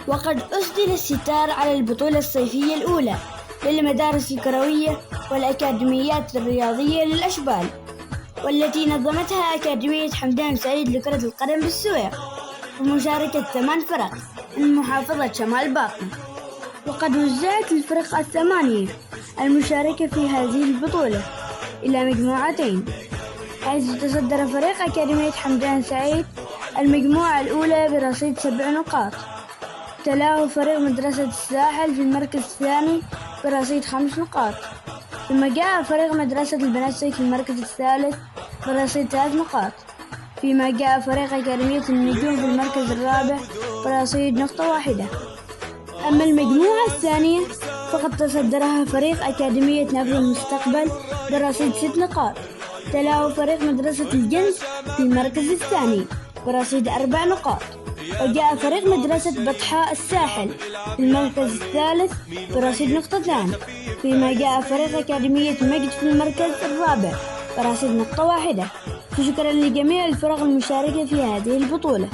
وقد أسدل الستار على البطولة الصيفية الأولى للمدارس الكروية والأكاديميات الرياضية للأشبال، والتي نظمتها أكاديمية حمدان سعيد لكرة القدم بالسويق بمشاركة 8 فرق من محافظة شمال باطنة. وقد وزعت الفرق الثمانية المشاركة في هذه البطولة إلى مجموعتين، حيث تصدر فريق أكاديمية حمدان سعيد المجموعة الأولى برصيد 7 نقاط، تلاه فريق مدرسة الساحل في المركز الثاني برصيد 5 نقاط، ثم جاء فريق مدرسة البنفسج في المركز الثالث برصيد 3 نقاط، فيما جاء فريق أكاديمية النجوم في المركز الرابع برصيد نقطة واحدة. أما المجموعة الثانية فقد تصدرها فريق أكاديمية نبل المستقبل برصيد 6 نقاط، تلاه فريق مدرسة الجنس في المركز الثاني برصيد 4 نقاط، وجاء فريق مدرسة بطحاء الساحل في المركز الثالث برصيد نقطتان، فيما جاء فريق أكاديمية مجد في المركز الرابع برصيد نقطة واحدة. فشكرا لجميع الفرق المشاركة في هذه البطولة.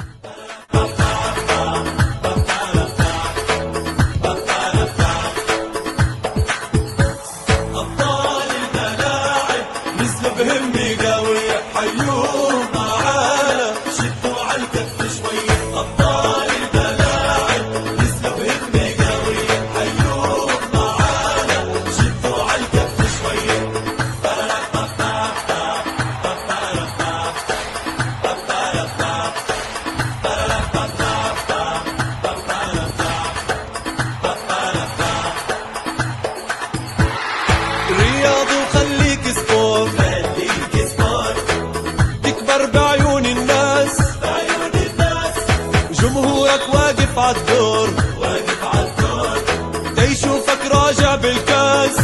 جمهورك واقف عالدور دا يشوفك راجع بالكاس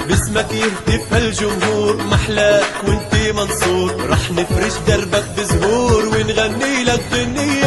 باسمك يهتف هالجمهور، محلاك وانتي منصور، رح نفرش دربك بزهور ونغني لك غنية